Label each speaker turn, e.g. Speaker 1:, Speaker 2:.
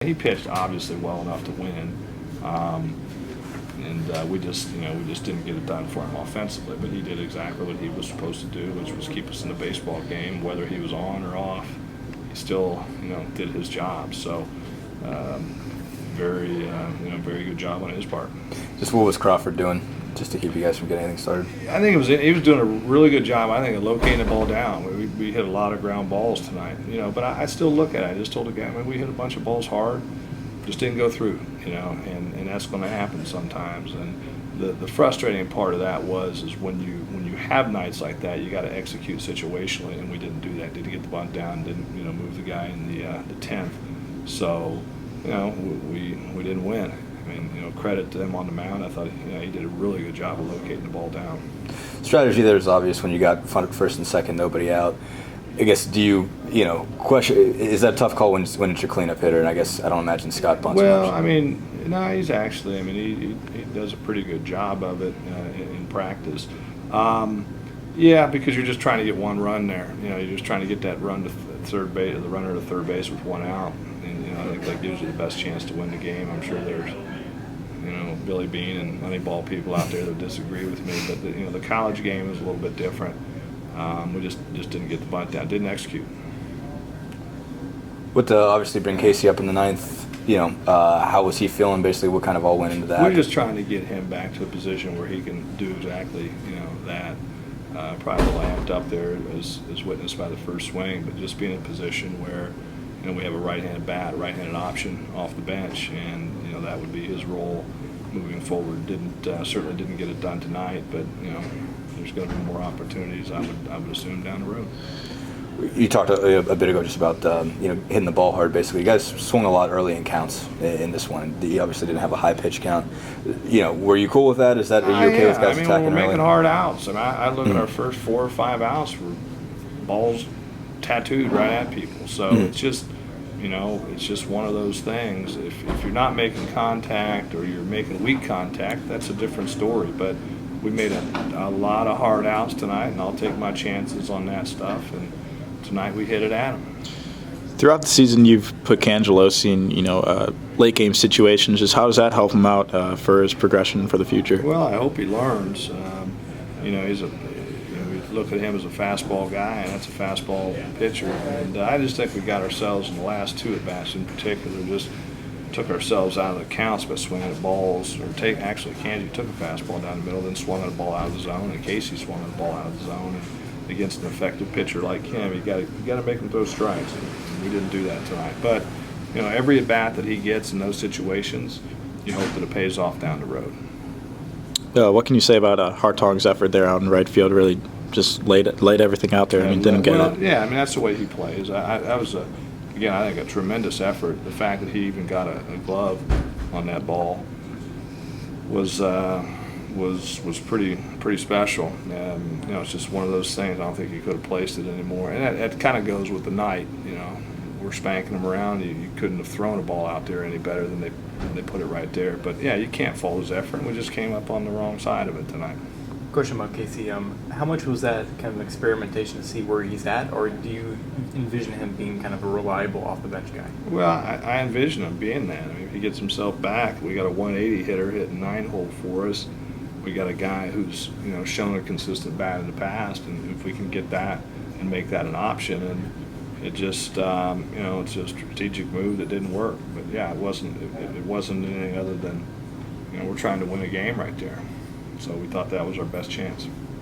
Speaker 1: he pitched obviously well enough to win. And we just didn't get it done for him offensively. But he did exactly what he was supposed to do, which was keep us in the baseball game, whether he was on or off. He still, did his job. So, very good job on his part.
Speaker 2: Just what was Crawford doing, just to keep you guys from getting anything started?
Speaker 1: I think he was doing a really good job. I think of locating the ball down. We hit a lot of ground balls tonight, But I still look at it. I just told the guy, we hit a bunch of balls hard, just didn't go through, and that's going to happen sometimes. And the frustrating part of that is when you have nights like that, you got to execute situationally, and we didn't do that. Didn't get the bunt down. Didn't move the guy in the 10th. So we didn't win. I mean, credit to him on the mound. I thought he did a really good job of locating the ball down.
Speaker 2: Strategy there is obvious when you got first and second, nobody out. I guess, do you question, is that a tough call when it's your cleanup hitter? And I guess I don't imagine Scott bunts
Speaker 1: well,
Speaker 2: much.
Speaker 1: I mean, no, he's actually, he does a pretty good job of it in practice. Yeah, because you're just trying to get one run there. You're just trying to get that run to third base, the runner to third base with one out. And I think that gives you the best chance to win the game. I'm sure there's Billy Bean and Moneyball people out there that disagree with me, but the college game is a little bit different. We just didn't get the bunt down, didn't execute.
Speaker 2: With obviously bring Casey up in the 9th, how was he feeling? Basically, what kind of all went into that?
Speaker 1: We're just trying to get him back to a position where he can do exactly that. Probably lamped up there as witnessed by the first swing, but just being in a position where we have a right-handed bat, right-handed option off the bench, and that would be his role moving forward. Certainly didn't get it done tonight, but there's going to be more opportunities, I would assume, down the road.
Speaker 2: You talked a bit ago just about hitting the ball hard. Basically, you guys swung a lot early in counts in this one. You obviously didn't have a high pitch count. Were you cool with that? Are you okay with guys attacking
Speaker 1: we're
Speaker 2: early?
Speaker 1: making hard outs, and I look at our first 4 or 5 outs for balls tattooed right at people. So it's just it's just one of those things. If you're not making contact or you're making weak contact, that's a different story. But we made a lot of hard outs tonight, and I'll take my chances on that stuff. And tonight we hit it at him.
Speaker 3: Throughout the season, you've put Cangelosi in, late game situations. Just how does that help him out for his progression for the future?
Speaker 1: Well, I hope he learns. He's we look at him as a fastball guy, and that's a fastball pitcher. And I just think we got ourselves in the last 2 at bats in particular, just took ourselves out of the counts by swinging at balls. Actually, Kanji took a fastball down the middle, then swung at a ball out of the zone, and Casey swung at a ball out of the zone. And against an effective pitcher like him, you got to make him throw strikes. And we didn't do that tonight. But every at bat that he gets in those situations, you hope that it pays off down the road.
Speaker 3: What can you say about Hartong's effort there out in right field? Really just laid everything out there. Didn't get it.
Speaker 1: Yeah, that's the way he plays. That was again, I think a tremendous effort. The fact that he even got a glove on that ball was pretty special. It's just one of those things. I don't think he could have placed it anymore. And that kind of goes with the night. We're spanking him around. You couldn't have thrown a ball out there any better than they put it right there. But yeah, you can't fault his effort. We just came up on the wrong side of it tonight.
Speaker 4: Question about Casey. How much was that kind of experimentation to see where he's at, or do you envision him being kind of a reliable off-the-bench guy?
Speaker 1: Well, I envision him being that. If he gets himself back, we got a 180 hitter hitting 9-hole for us. We got a guy who's shown a consistent bat in the past, and if we can get that and make that an option, and it just it's a strategic move that didn't work. But yeah, it wasn't anything other than we're trying to win a game right there. So we thought that was our best chance.